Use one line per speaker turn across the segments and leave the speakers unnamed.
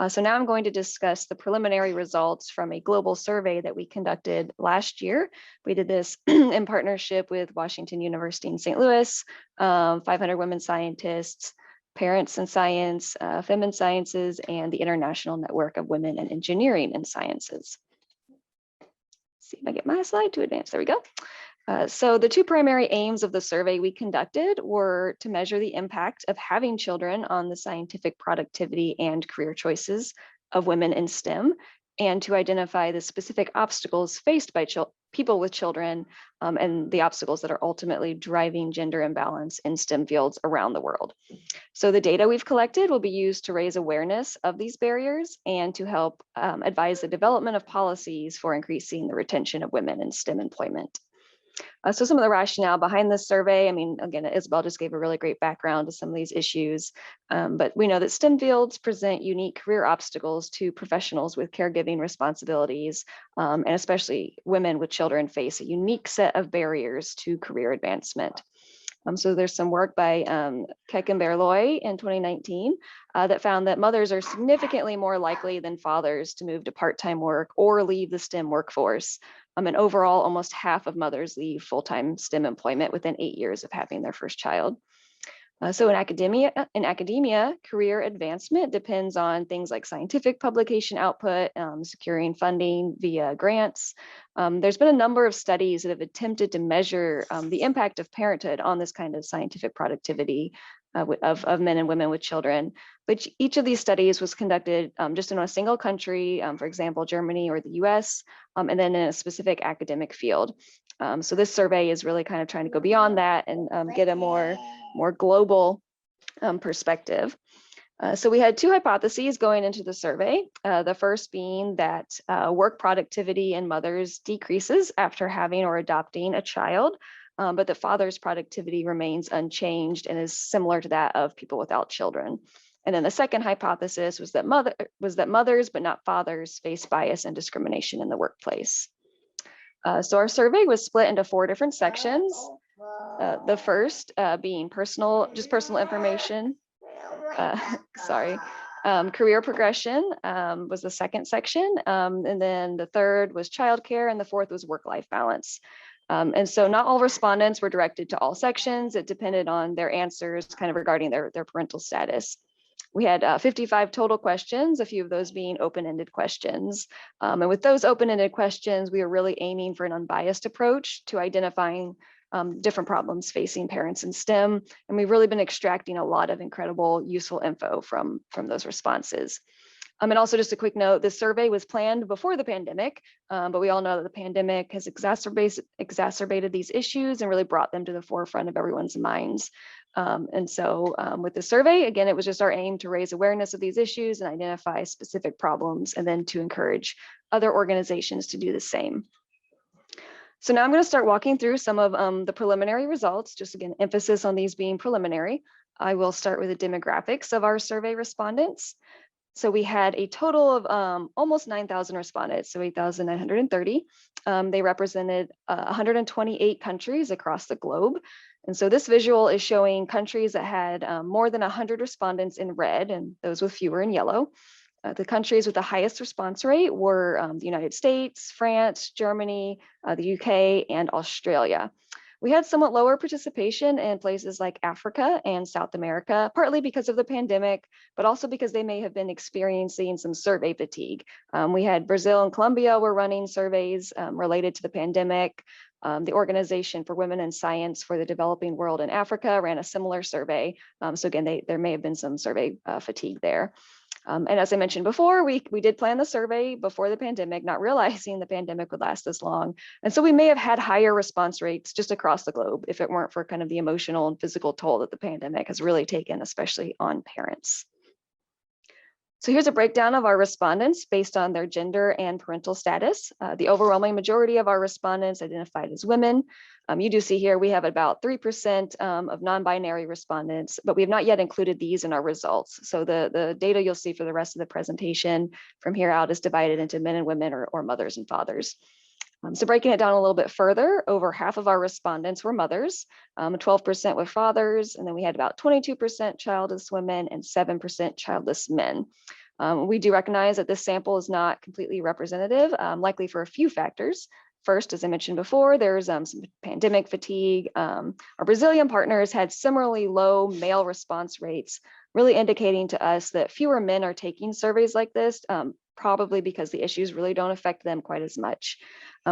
So now I'm going to discuss the preliminary results from a global survey that we conducted last year. We did this in partnership with Washington University in St. Louis, 500 women scientists, Parents in Science, Feminine Sciences, and the International Network of Women in Engineering and Sciences. Let's see if I get my slide to advance. There we go. So the two primary aims of the survey we conducted were to measure the impact of having children on the scientific productivity and career choices of women in STEM, and to identify the specific obstacles faced by people with children and the obstacles that are ultimately driving gender imbalance in STEM fields around the world. So the data we've collected will be used to raise awareness of these barriers and to help advise the development of policies for increasing the retention of women in STEM employment. So some of the rationale behind this survey, I mean, again, Isabel just gave a really great background to some of these issues, but we know that STEM fields present unique career obstacles to professionals with caregiving responsibilities, and especially women with children face a unique set of barriers to career advancement. So there's some work by Keck and Berloy in 2019 that found that mothers are significantly more likely than fathers to move to part-time work or leave the STEM workforce. And overall, almost half of mothers leave full-time STEM employment within 8 years of having their first child. So in academia, career advancement depends on things like scientific publication output, securing funding via grants. There's been a number of studies that have attempted to measure the impact of parenthood on this kind of scientific productivity of men and women with children. But each of these studies was conducted just in a single country, for example, Germany or the US, and then in a specific academic field. So this survey is really kind of trying to go beyond that and get a more global perspective. So we had two hypotheses going into the survey. The first being that work productivity in mothers decreases after having or adopting a child, but the father's productivity remains unchanged and is similar to that of people without children. And then the second hypothesis was that mothers, but not fathers, face bias and discrimination in the workplace. So our survey was split into 4 different sections. The first being personal information. Career progression was the second section. And then the third was childcare, and the fourth was work-life balance. And so not all respondents were directed to all sections. It depended on their answers kind of regarding their parental status. We had 55 total questions, a few of those being open-ended questions. And with those open-ended questions, we were really aiming for an unbiased approach to identifying different problems facing parents in STEM. And we've really been extracting a lot of incredible, useful info from those responses. And also just a quick note, this survey was planned before the pandemic, but we all know that the pandemic has exacerbated these issues and really brought them to the forefront of everyone's minds. And so with the survey, again, it was just our aim to raise awareness of these issues and identify specific problems, and then to encourage other organizations to do the same. So now I'm going to start walking through some of the preliminary results, just again, emphasis on these being preliminary. I will start with the demographics of our survey respondents. So we had a total of almost 9,000 respondents, so 8,930. They represented 128 countries across the globe. And so this visual is showing countries that had more than 100 respondents in red, and those with fewer in yellow. The countries with the highest response rate were the United States, France, Germany, the UK, and Australia. We had somewhat lower participation in places like Africa and South America, partly because of the pandemic, but also because they may have been experiencing some survey fatigue. We had Brazil and Colombia were running surveys related to the pandemic. The Organization for Women in Science for the Developing World in Africa ran a similar survey. So again, there may have been some survey fatigue there. And as I mentioned before, we did plan the survey before the pandemic, not realizing the pandemic would last this long. And so we may have had higher response rates just across the globe if it weren't for kind of the emotional and physical toll that the pandemic has really taken, especially on parents. So here's a breakdown of our respondents based on their gender and parental status. The overwhelming majority of our respondents identified as women. You do see here we have about 3% of non-binary respondents, but we have not yet included these in our results. So the data you'll see for the rest of the presentation from here out is divided into men and women or mothers and fathers. So breaking it down a little bit further, over half of our respondents were mothers, 12% were fathers, and then we had about 22% childless women and 7% childless men. We do recognize that this sample is not completely representative, likely for a few factors. First, as I mentioned before, there's some pandemic fatigue. Our Brazilian partners had similarly low male response rates, really indicating to us that fewer men are taking surveys like this, probably because the issues really don't affect them quite as much.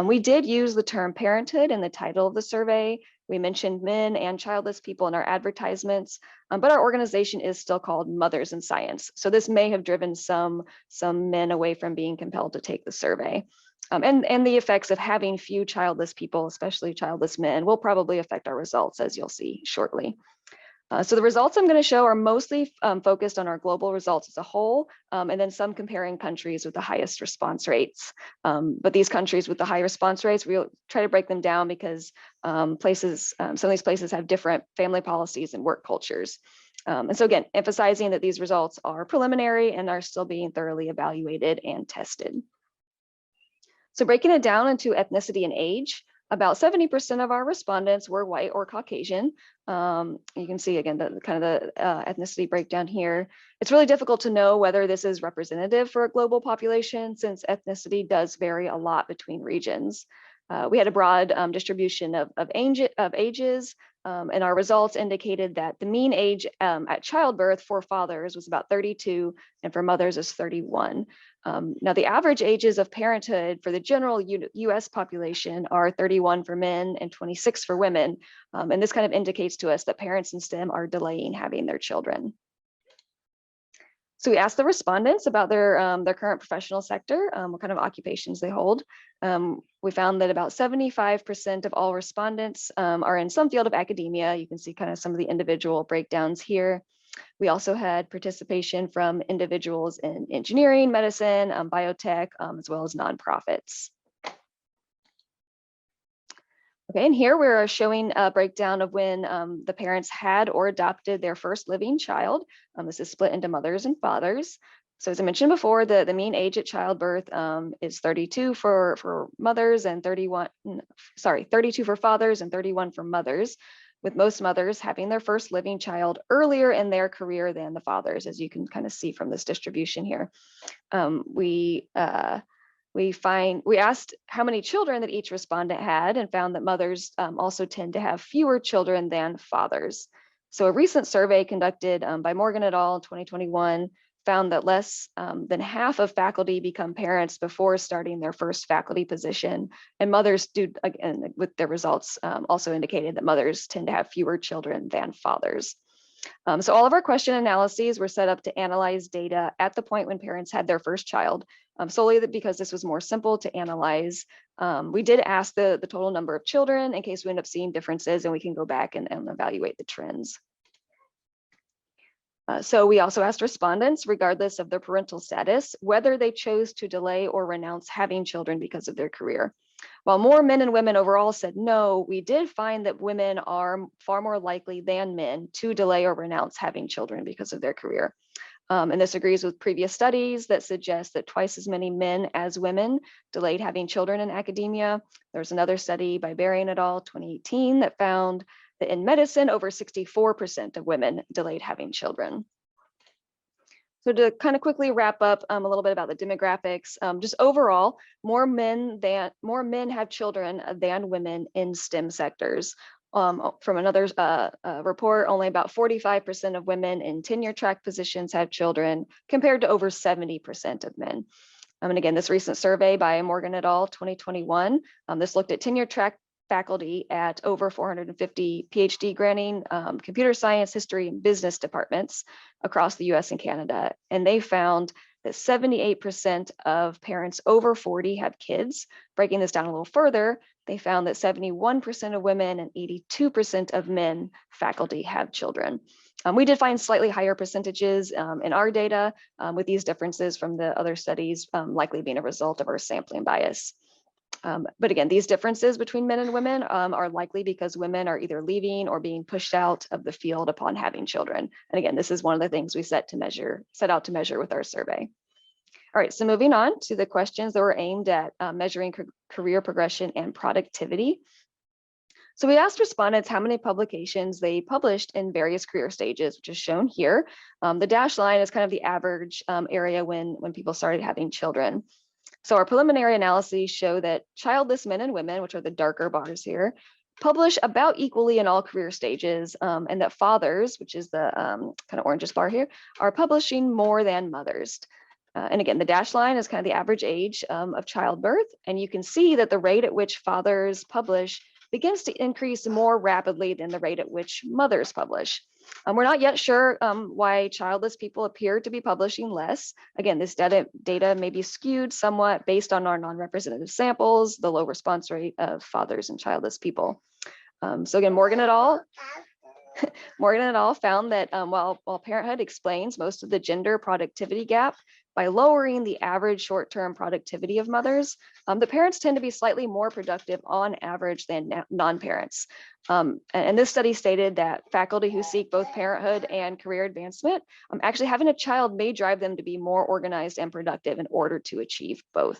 We did use the term parenthood in the title of the survey. We mentioned men and childless people in our advertisements, but our organization is still called Mothers in Science. So this may have driven some men away from being compelled to take the survey. And the effects of having few childless people, especially childless men, will probably affect our results, as you'll see shortly. So the results I'm going to show are mostly focused on our global results as a whole, and then some comparing countries with the highest response rates. But these countries with the high response rates, we'll try to break them down because some of these places have different family policies and work cultures. And so again, emphasizing that these results are preliminary and are still being thoroughly evaluated and tested. So breaking it down into ethnicity and age, about 70% of our respondents were white or Caucasian. You can see again the kind of the ethnicity breakdown here. It's really difficult to know whether this is representative for a global population since ethnicity does vary a lot between regions. We had a broad distribution of ages, and our results indicated that the mean age at childbirth for fathers was about 32, and for mothers is 31. Now, the average ages of parenthood for the general US population are 31 for men and 26 for women. And this kind of indicates to us that parents in STEM are delaying having their children. So we asked the respondents about their current professional sector, what kind of occupations they hold. We found that about 75% of all respondents are in some field of academia. You can see kind of some of the individual breakdowns here. We also had participation from individuals in engineering, medicine, biotech, as well as nonprofits. Okay, and here we're showing a breakdown of when the parents had or adopted their first living child. This is split into mothers and fathers. So as I mentioned before, the mean age at childbirth is 32 for mothers and 32 for fathers and 31 for mothers, with most mothers having their first living child earlier in their career than the fathers, as you can kind of see from this distribution here. We asked how many children that each respondent had and found that mothers also tend to have fewer children than fathers. So a recent survey conducted by Morgan et al. In 2021 found that less than half of faculty become parents before starting their first faculty position. And mothers do, again, with their results, also indicated that mothers tend to have fewer children than fathers. So all of our question analyses were set up to analyze data at the point when parents had their first child, solely because this was more simple to analyze. We did ask the total number of children in case we end up seeing differences, and we can go back and evaluate the trends. So we also asked respondents, regardless of their parental status, whether they chose to delay or renounce having children because of their career. While more men and women overall said no, we did find that women are far more likely than men to delay or renounce having children because of their career. And this agrees with previous studies that suggest that twice as many men as women delayed having children in academia. There's another study by Berrien et al. 2018 that found that in medicine, over 64% of women delayed having children. So to kind of quickly wrap up a little bit about the demographics, just overall, more men have children than women in STEM sectors. From another report, only about 45% of women in tenure track positions have children, compared to over 70% of men. And again, this recent survey by Morgan et al. 2021, this looked at tenure track faculty at over 450 PhD granting computer science, history, and business departments across the US and Canada. And they found that 78% of parents over 40 have kids. Breaking this down a little further, they found that 71% of women and 82% of men faculty have children. We did find slightly higher percentages in our data, with these differences from the other studies likely being a result of our sampling bias. But again, these differences between men and women are likely because women are either leaving or being pushed out of the field upon having children. And again, this is one of the things we set out to measure with our survey. All right, so moving on to the questions that were aimed at measuring career progression and productivity. So we asked respondents how many publications they published in various career stages, which is shown here. The dashed line is kind of the average area when people started having children. So our preliminary analyses show that childless men and women, which are the darker bars here, publish about equally in all career stages, and that fathers, which is the kind of orangish bar here, are publishing more than mothers. And again, the dashed line is kind of the average age of childbirth, and you can see that the rate at which fathers publish begins to increase more rapidly than the rate at which mothers publish. We're not yet sure why childless people appear to be publishing less. Again, this data may be skewed somewhat based on our non-representative samples, the low response rate of fathers and childless people. So again, Morgan et al. Found that while parenthood explains most of the gender productivity gap, by lowering the average short-term productivity of mothers, the parents tend to be slightly more productive on average than non-parents. And this study stated that faculty who seek both parenthood and career advancement, actually having a child may drive them to be more organized and productive in order to achieve both.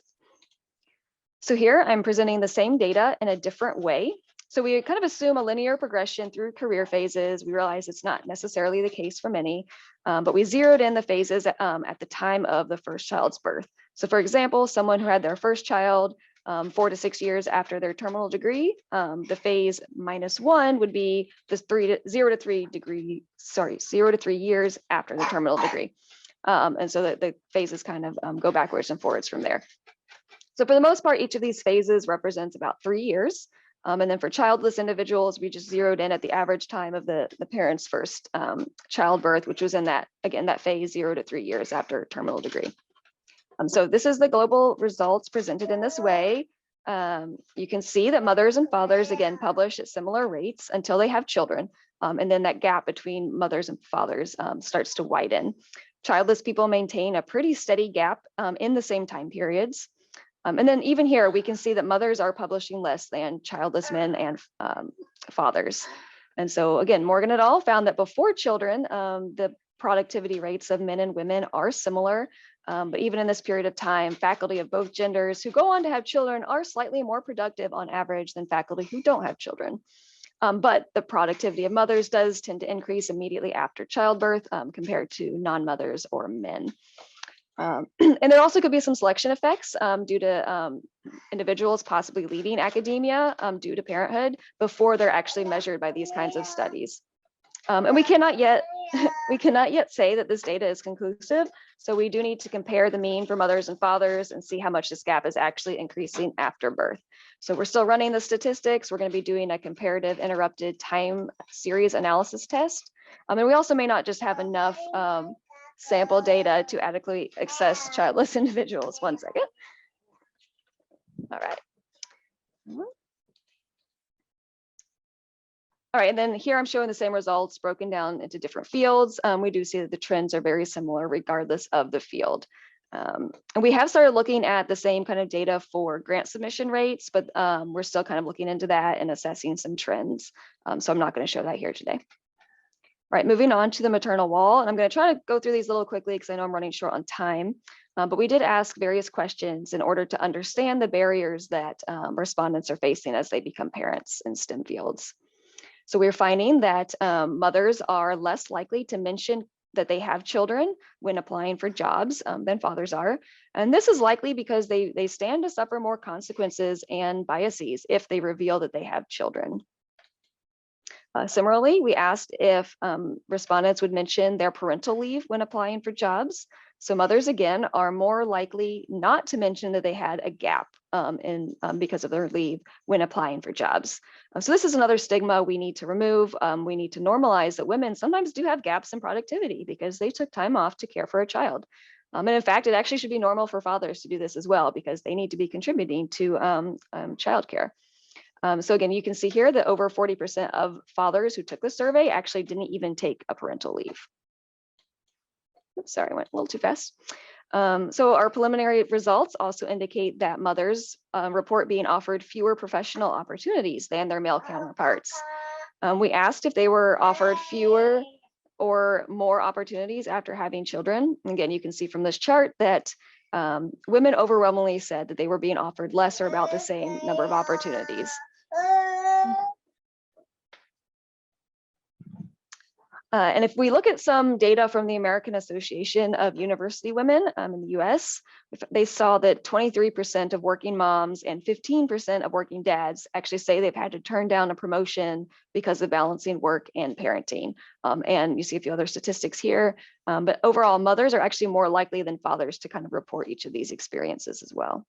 So here I'm presenting the same data in a different way. So we kind of assume a linear progression through career phases. We realize it's not necessarily the case for many, but we zeroed in the phases at the time of the first child's birth. So for example, someone who had their first child 4 to 6 years after their terminal degree, the phase -1 would be the 0 to 3 years after the terminal degree. And so the phases kind of go backwards and forwards from there. So for the most part, each of these phases represents about 3 years. And then for childless individuals, we just zeroed in at the average time of the parent's first childbirth, which was in that, again, that phase 0 to 3 years after terminal degree. So this is the global results presented in this way. You can see that mothers and fathers, again, publish at similar rates until they have children. And then that gap between mothers and fathers starts to widen. Childless people maintain a pretty steady gap in the same time periods. And then even here, we can see that mothers are publishing less than childless men and fathers. And so again, Morgan et al. Found that before children, the productivity rates of men and women are similar. But even in this period of time, faculty of both genders who go on to have children are slightly more productive on average than faculty who don't have children. But the productivity of mothers does tend to increase immediately after childbirth compared to non-mothers or men. And there also could be some selection effects due to individuals possibly leaving academia due to parenthood before they're actually measured by these kinds of studies. And we cannot yet say that this data is conclusive. So we do need to compare the mean for mothers and fathers and see how much this gap is actually increasing after birth. So we're still running the statistics. We're going to be doing a comparative interrupted time series analysis test. And we also may not just have enough sample data to adequately assess childless individuals. One second. All right. All right, and then here I'm showing the same results broken down into different fields. We do see that the trends are very similar regardless of the field. And we have started looking at the same kind of data for grant submission rates, but we're still kind of looking into that and assessing some trends. So I'm not going to show that here today. All right, moving on to the maternal wall, and I'm going to try to go through these a little quickly because I know I'm running short on time. But we did ask various questions in order to understand the barriers that respondents are facing as they become parents in STEM fields. So we're finding that mothers are less likely to mention that they have children when applying for jobs than fathers are. And this is likely because they stand to suffer more consequences and biases if they reveal that they have children. Similarly, we asked if respondents would mention their parental leave when applying for jobs. So mothers, again, are more likely not to mention that they had a gap because of their leave when applying for jobs. So this is another stigma we need to remove. We need to normalize that women sometimes do have gaps in productivity because they took time off to care for a child. And in fact, it actually should be normal for fathers to do this as well because they need to be contributing to childcare. So again, you can see here that over 40% of fathers who took the survey actually didn't even take a parental leave. Oops, sorry, I went a little too fast. So our preliminary results also indicate that mothers report being offered fewer professional opportunities than their male counterparts. We asked if they were offered fewer or more opportunities after having children. And again, you can see from this chart that women overwhelmingly said that they were being offered less or about the same number of opportunities. And if we look at some data from the American Association of University Women in the US, they saw that 23% of working moms and 15% of working dads actually say they've had to turn down a promotion because of balancing work and parenting. And you see a few other statistics here, but overall mothers are actually more likely than fathers to kind of report each of these experiences as well.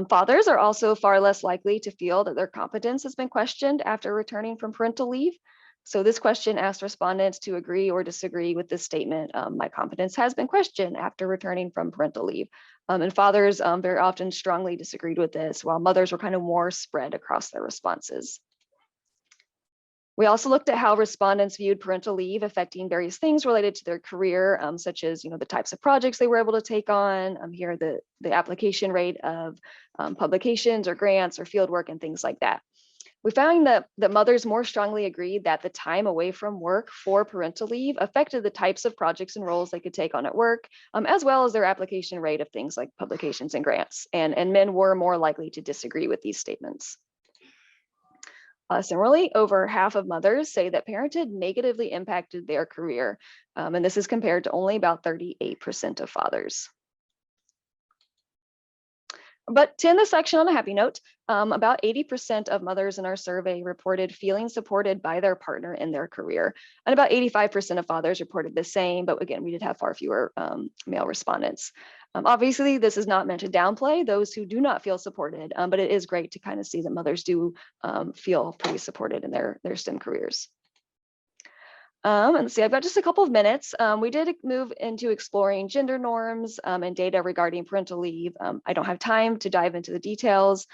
Fathers are also far less likely to feel that their competence has been questioned after returning from parental leave. So this question asked respondents to agree or disagree with this statement, my competence has been questioned after returning from parental leave. And fathers very often strongly disagreed with this, while mothers were kind of more spread across their responses. We also looked at how respondents viewed parental leave affecting various things related to their career, such as the types of projects they were able to take on. Here, the application rate of publications or grants or fieldwork and things like that. We found that mothers more strongly agreed that the time away from work for parental leave affected the types of projects and roles they could take on at work, as well as their application rate of things like publications and grants. And men were more likely to disagree with these statements. Similarly, over half of mothers say that parenting negatively impacted their career, and this is compared to only about 38% of fathers. But to end this section on a happy note, about 80% of mothers in our survey reported feeling supported by their partner in their career. And about 85% of fathers reported the same, but again, we did have far fewer male respondents. Obviously, this is not meant to downplay those who do not feel supported, but it is great to kind of see that mothers do feel pretty supported in their STEM careers. And let's see, I've got just a couple of minutes. We did move into exploring gender norms and data regarding parental leave. I don't have time to dive into the details.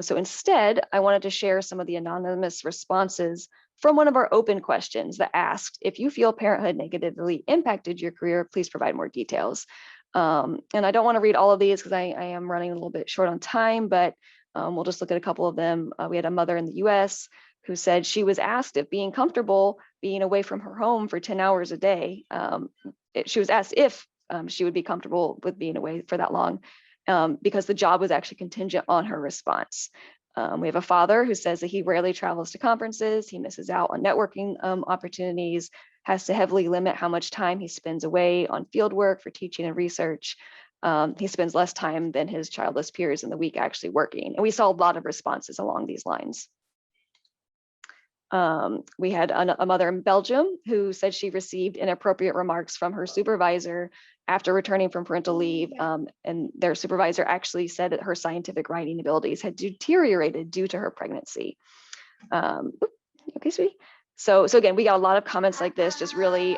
So instead, I wanted to share some of the anonymous responses from one of our open questions that asked, if you feel parenthood negatively impacted your career, please provide more details. And I don't want to read all of these because I am running a little bit short on time, but we'll just look at a couple of them. We had a mother in the US who said she was asked if being comfortable being away from her home for 10 hours a day. She was asked if she would be comfortable with being away for that long because the job was actually contingent on her response. We have a father who says that he rarely travels to conferences, he misses out on networking opportunities, has to heavily limit how much time he spends away on field work for teaching and research. He spends less time than his childless peers in the week actually working. And we saw a lot of responses along these lines. We had a mother in Belgium who said she received inappropriate remarks from her supervisor after returning from parental leave, and their supervisor actually said that her scientific writing abilities had deteriorated due to her pregnancy. Okay, sweetie. So again, we got a lot of comments like this, just really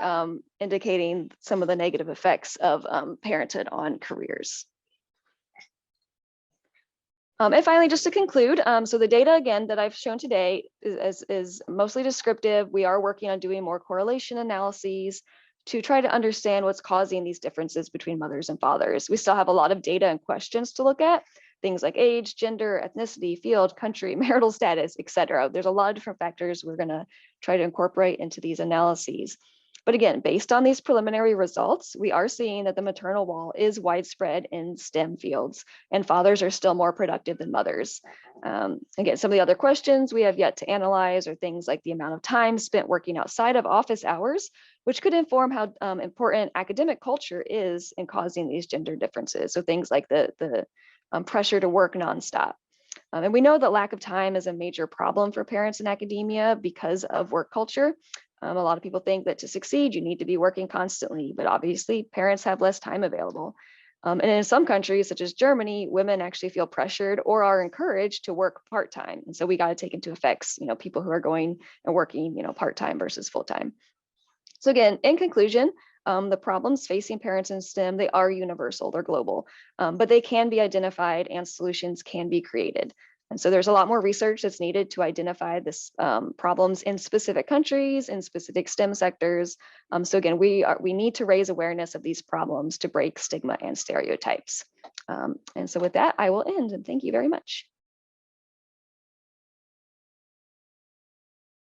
indicating some of the negative effects of parenthood on careers. And finally, just to conclude, so the data again that I've shown today is mostly descriptive. We are working on doing more correlation analyses to try to understand what's causing these differences between mothers and fathers. We still have a lot of data and questions to look at, things like age, gender, ethnicity, field, country, marital status, etc. There's a lot of different factors we're going to try to incorporate into these analyses. But again, based on these preliminary results, we are seeing that the maternal wall is widespread in STEM fields, and fathers are still more productive than mothers. Again, some of the other questions we have yet to analyze are things like the amount of time spent working outside of office hours, which could inform how important academic culture is in causing these gender differences. So things like the pressure to work nonstop. And we know that lack of time is a major problem for parents in academia because of work culture. A lot of people think that to succeed, you need to be working constantly, but obviously parents have less time available. And in some countries, such as Germany, women actually feel pressured or are encouraged to work part-time. And so we got to take into effects, people who are going and working, part-time versus full-time. So again, in conclusion, the problems facing parents in STEM, they are universal, they're global, but they can be identified and solutions can be created. And so there's a lot more research that's needed to identify this problems in specific countries, in specific STEM sectors. So again, we need to raise awareness of these problems to break stigma and stereotypes. And so with that, I will end, and thank you very much.